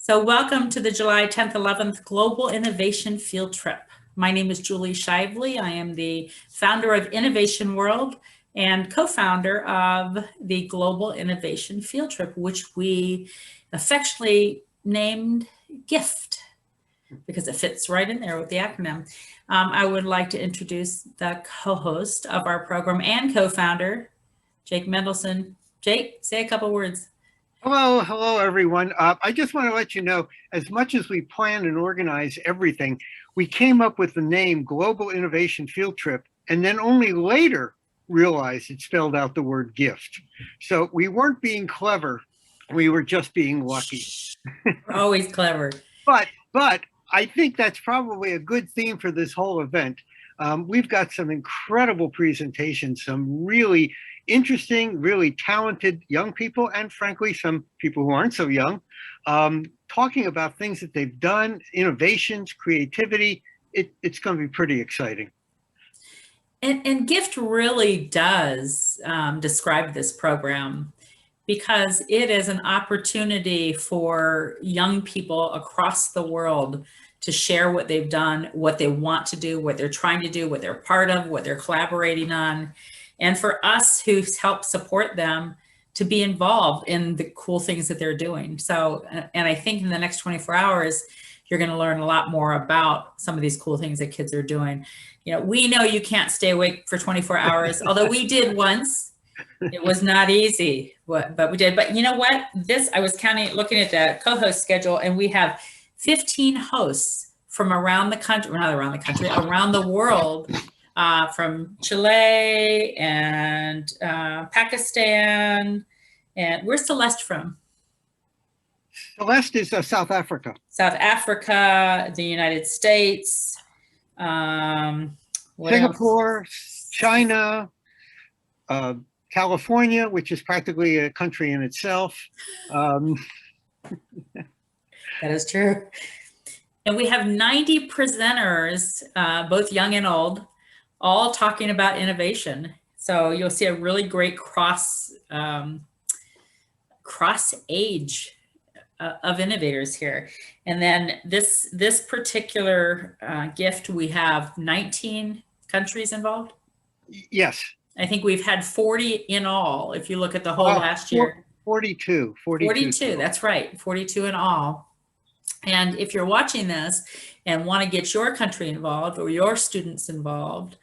So welcome to the July 10th, 11th Global Innovation Field Trip. My name is Julie Shively. I am the founder of Innovation World and co-founder of the Global Innovation Field Trip, which we affectionately named GIFT because it fits right in there with the acronym. I would like to introduce the co-host of our program and co-founder, Jake Mendelson. Jake, say a couple words. Hello, everyone. I just want to let you know, as much as we plan and organize everything, we came up with the name Global Innovation Field Trip, and then only later realized it spelled out the word gift. So we weren't being clever. We were just being lucky. We're always clever. But I think that's probably a good theme for this whole event. We've got some incredible presentations, some really interesting, really talented young people, and frankly, some people who aren't so young, talking about things that they've done, innovations, creativity. It's going to be pretty exciting. And GIFT really does describe this program because it is an opportunity for young people across the world to share what they've done, what they want to do, what they're trying to do, what they're part of, what they're collaborating on. And for us who help support them to be involved in the cool things that they're doing. So, and I think in the next 24 hours, you're going to learn a lot more about some of these cool things that kids are doing. You know, we know you can't stay awake for 24 hours, although we did once. It was not easy, but we did. But you know what? I was looking at the co-host schedule, and we have 15 hosts from around the country, well, not around the country, around the world, from Chile and Pakistan. And where's Celeste from? Celeste is South Africa. South Africa, the United States, Singapore, else? China, California, which is practically a country in itself. That is true. And we have 90 presenters, both young and old, all talking about innovation. So you'll see a really great cross age of innovators here. And then this particular gift, we have 19 countries involved. Yes. I think we've had 40 in all, if you look at the whole last year. 42. 42, that's right, 42 in all. And if you're watching this and want to get your country involved or your students involved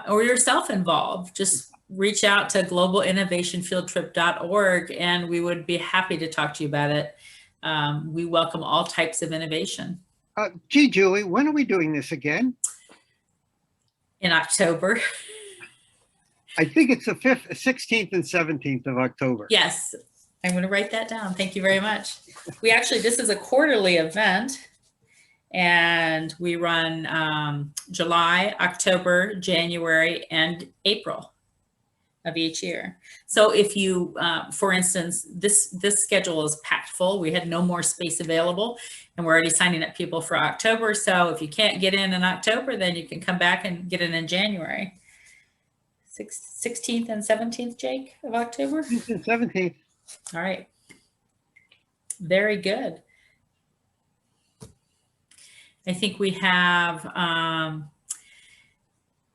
or yourself involved, just reach out to globalinnovationfieldtrip.org and we would be happy to talk to you about it. We welcome all types of innovation. Gee, Julie, when are we doing this again? In October. I think it's the 5th, 16th, and 17th of October. Yes, I'm going to write that down. Thank you very much. This is a quarterly event, and we run July, October, January, and April of each year. So if you, for instance, this schedule is packed full. We had no more space available, and we're already signing up people for October. So if you can't get in October, then you can come back and get in January. 16th and 17th, Jake, of October? 16th and 17th. All right. Very good. I think we have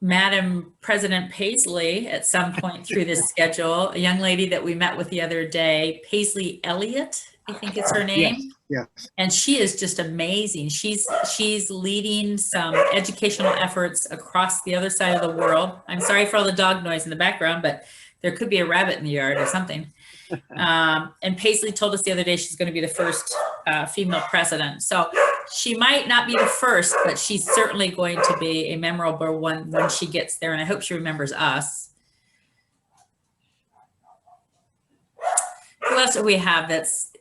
Madam President Paisley at some point through this schedule, a young lady that we met with the other day, Paisley Elliott, I think it's her name. Yes. And she is just amazing. She's leading some educational efforts across the other side of the world. I'm sorry for all the dog noise in the background, but there could be a rabbit in the yard or something. And Paisley told us the other day she's going to be the first female president. So she might not be the first, but she's certainly going to be a memorable one when she gets there. And I hope she remembers us. Who else do we have that's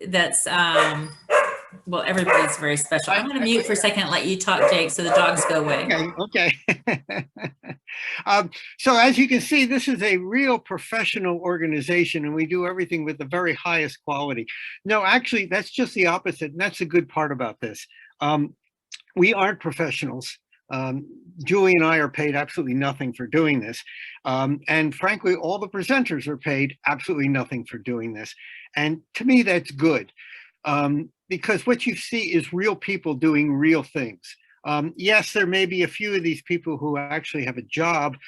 well, everybody's very special. I'm going to mute for a second and let you talk, Jake, so the dogs go away. Okay. So as you can see, this is a real professional organization, and we do everything with the very highest quality. No, actually, that's just the opposite, and that's the good part about this. We aren't professionals. Julie and I are paid absolutely nothing for doing this. And frankly, all the presenters are paid absolutely nothing for doing this. And to me, that's good. because what you see is real people doing real things. Yes, there may be a few of these people who actually have a job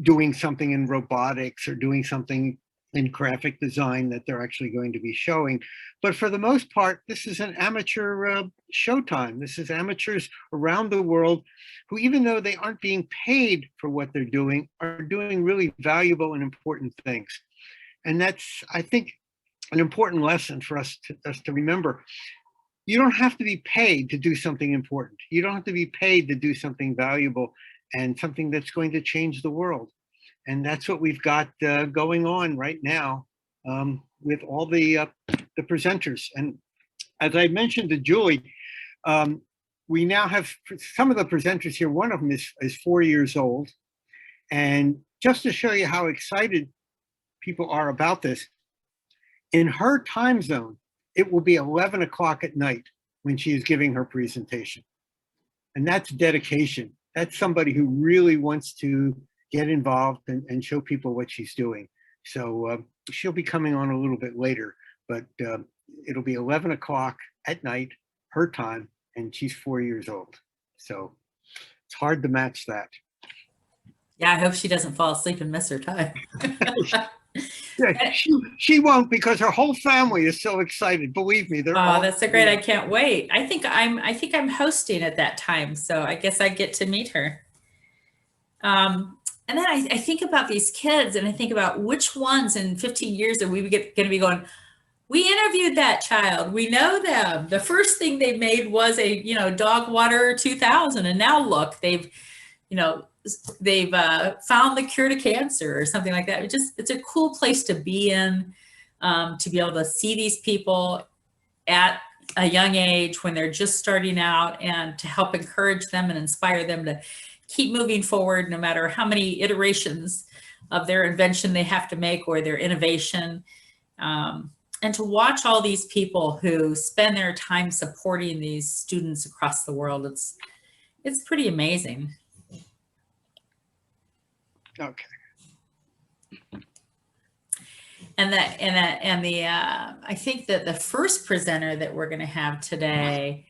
doing something in robotics or doing something in graphic design that they're actually going to be showing. But for the most part, this is an amateur showtime. This is amateurs around the world who, even though they aren't being paid for what they're doing, are doing really valuable and important things. And that's, I think, an important lesson for us to remember. You don't have to be paid to do something important. You don't have to be paid to do something valuable and something that's going to change the world. And that's what we've got going on right now with all the presenters. And as I mentioned to Julie, we now have some of the presenters here. One of them is 4 years old. And just to show you how excited people are about this, in her time zone, it will be 11 o'clock at night when she is giving her presentation. And that's dedication. That's somebody who really wants to get involved and show people what she's doing. So she'll be coming on a little bit later, but it'll be 11 o'clock at night, her time, and she's 4 years old. So it's hard to match that. Yeah, I hope she doesn't fall asleep and miss her time. Yeah, she won't, because her whole family is so excited. Believe me, they're all. That's so great! I can't wait. I think I'm hosting at that time, so I guess I get to meet her. And then I think about these kids, and I think about which ones in 15 years are we going to be going, we interviewed that child, we know them. The first thing they made was a dog water 2000, and now look, they've found the cure to cancer or something like that. It's a cool place to be in, to be able to see these people at a young age when they're just starting out, and to help encourage them and inspire them to keep moving forward, no matter how many iterations of their invention they have to make or their innovation. And to watch all these people who spend their time supporting these students across the world, it's pretty amazing. Okay. And I think that the first presenter that we're going to have today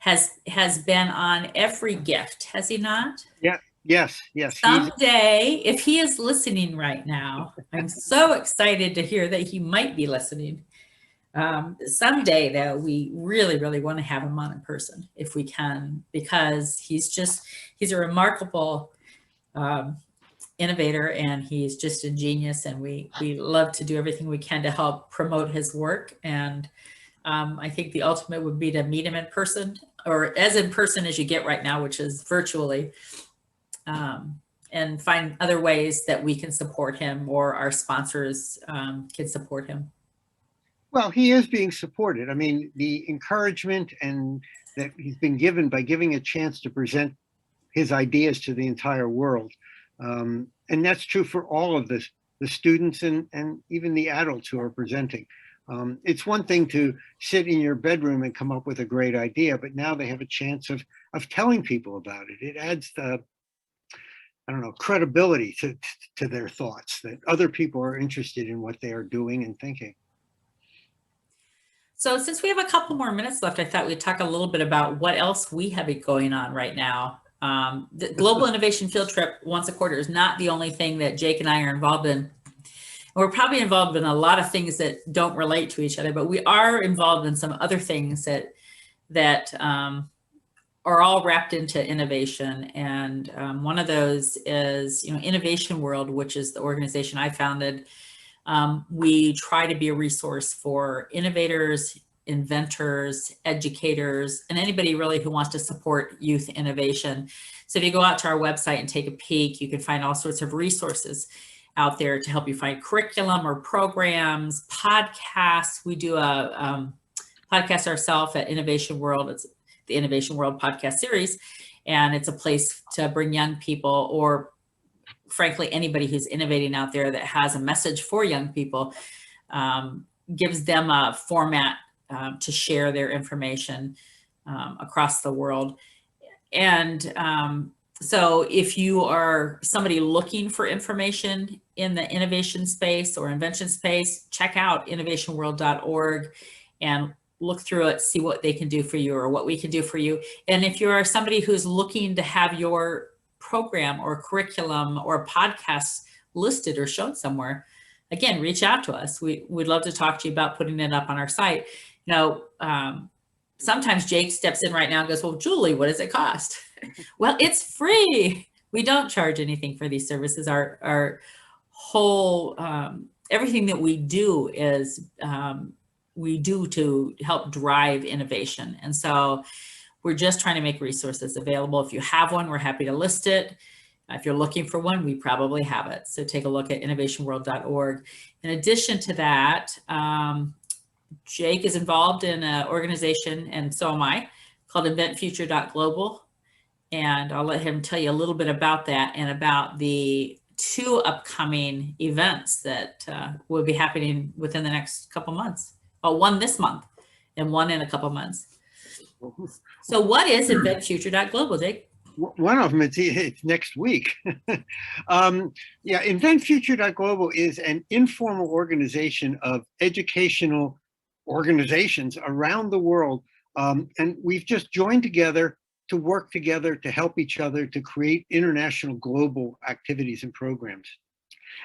has been on every gift, has he not? Yeah. Yes. Someday, if he is listening right now, I'm so excited to hear that he might be listening. Someday, though, we really, really want to have him on in person if we can, because he's a remarkable innovator, and he's just a genius, and we love to do everything we can to help promote his work. And I think the ultimate would be to meet him in person, or as in person as you get right now, which is virtually, and find other ways that we can support him, or our sponsors can support him. Well, he is being supported. I mean, the encouragement and that he's been given by giving a chance to present his ideas to the entire world. And that's true for all of the students and even the adults who are presenting. It's one thing to sit in your bedroom and come up with a great idea, but now they have a chance of telling people about it. It adds the, credibility to their thoughts, that other people are interested in what they are doing and thinking. So since we have a couple more minutes left, I thought we'd talk a little bit about what else we have going on right now. The Global Innovation Field Trip once a quarter is not the only thing that Jake and I are involved in. We're probably involved in a lot of things that don't relate to each other, but we are involved in some other things that are all wrapped into innovation. And one of those is, Innovation World, which is the organization I founded. We try to be a resource for innovators, inventors, educators, and anybody really who wants to support youth innovation. So if you go out to our website and take a peek, you can find all sorts of resources out there to help you find curriculum or programs, podcasts. We do a podcast ourselves at Innovation World. It's the Innovation World podcast series, and it's a place to bring young people, or frankly, anybody who's innovating out there that has a message for young people, gives them a format to share their information across the world. And so if you are somebody looking for information in the innovation space or invention space, check out innovationworld.org and look through it, see what they can do for you or what we can do for you. And if you are somebody who's looking to have your program or curriculum or podcast listed or shown somewhere, again, reach out to us. We'd love to talk to you about putting it up on our site. You know, sometimes Jake steps in right now and goes, well, Julie, what does it cost? Well, it's free. We don't charge anything for these services. Our whole, everything that we do is, we do to help drive innovation. And so we're just trying to make resources available. If you have one, we're happy to list it. If you're looking for one, we probably have it. So take a look at innovationworld.org. In addition to that, Jake is involved in an organization, and so am I, called inventfuture.global. And I'll let him tell you a little bit about that and about the 2 upcoming events that will be happening within the next couple months. Oh, one this month and one in a couple months. So what is inventfuture.global, Jake? One of them, it's next week. Yeah, inventfuture.global is an informal organization of educational organizations around the world. And we've just joined together to work together to help each other to create international global activities and programs.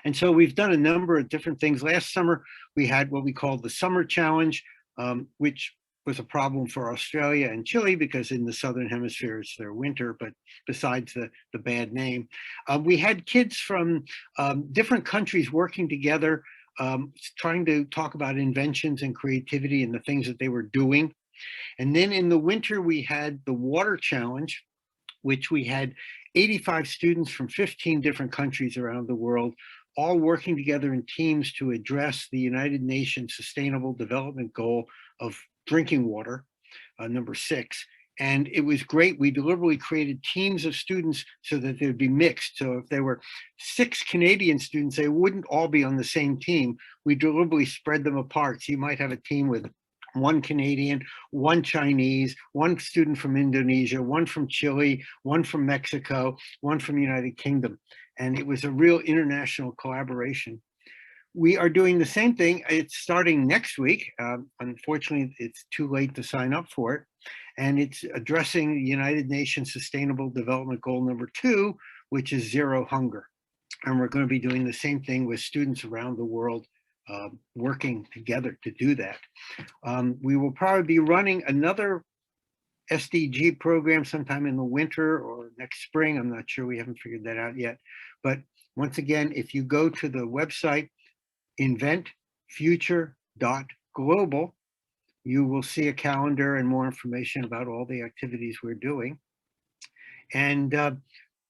And so we've done a number of different things. Last summer, we had what we called the Summer Challenge, which was a problem for Australia and Chile because in the Southern Hemisphere it's their winter, but besides the bad name. We had kids from different countries working together, trying to talk about inventions and creativity and the things that they were doing. And then in the winter, we had the Water Challenge, which we had 85 students from 15 different countries around the world, all working together in teams to address the United Nations Sustainable Development Goal of drinking water, number 6. And it was great. We deliberately created teams of students so that they'd be mixed. So if there were 6 Canadian students, they wouldn't all be on the same team. We deliberately spread them apart. So you might have a team with 1 Canadian, 1 Chinese, 1 student from Indonesia, 1 from Chile, 1 from Mexico, 1 from the United Kingdom. And it was a real international collaboration. We are doing the same thing. It's starting next week. Unfortunately, it's too late to sign up for it. And it's addressing the United Nations Sustainable Development Goal number 2, which is zero hunger. And we're going to be doing the same thing with students around the world, working together to do that. We will probably be running another SDG program sometime in the winter or next spring. I'm not sure. We haven't figured that out yet. But once again, if you go to the website, inventfuture.global, you will see a calendar and more information about all the activities we're doing. And the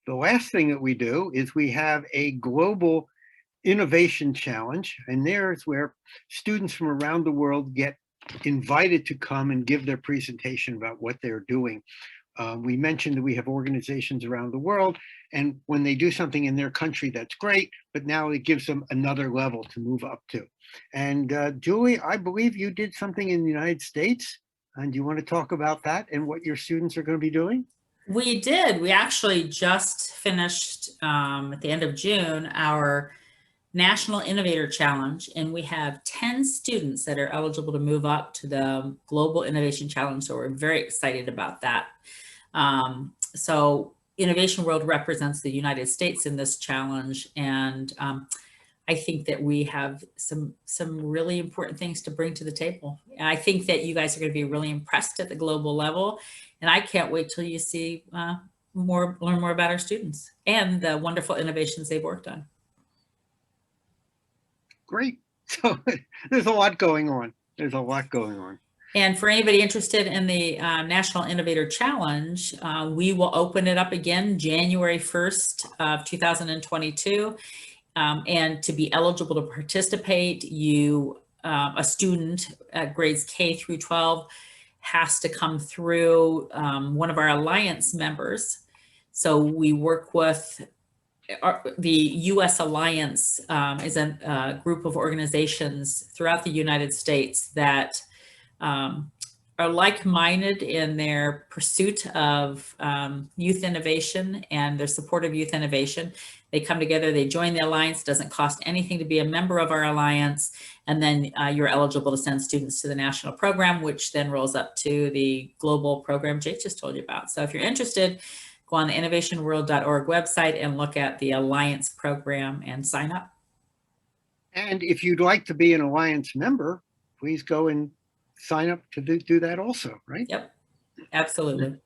last thing that we do is we have a global innovation challenge, and there's where students from around the world get invited to come and give their presentation about what they're doing. We mentioned that we have organizations around the world, and when they do something in their country, that's great, but now it gives them another level to move up to. And Julie, I believe you did something in the United States, and do you want to talk about that and what your students are going to be doing? We did. We actually just finished at the end of June our National Innovator Challenge, and we have 10 students that are eligible to move up to the Global Innovation Challenge. So we're very excited about that. So Innovation World represents the United States in this challenge, and I think that we have some really important things to bring to the table. And I think that you guys are going to be really impressed at the global level, and I can't wait till you see learn more about our students and the wonderful innovations they've worked on. Great. So there's a lot going on. There's a lot going on. And for anybody interested in the National Innovator Challenge, we will open it up again January 1st of 2022. And to be eligible to participate, a student at grades K through 12 has to come through one of our Alliance members. So we work with the U.S. Alliance is a group of organizations throughout the United States that are like-minded in their pursuit of youth innovation and their support of youth innovation. They come together, they join the Alliance. It doesn't cost anything to be a member of our Alliance. And then you're eligible to send students to the national program, which then rolls up to the global program Jake just told you about. So if you're interested, go on the innovationworld.org website and look at the Alliance program and sign up. And if you'd like to be an Alliance member, please go and sign up to do that also, right? Yep, absolutely.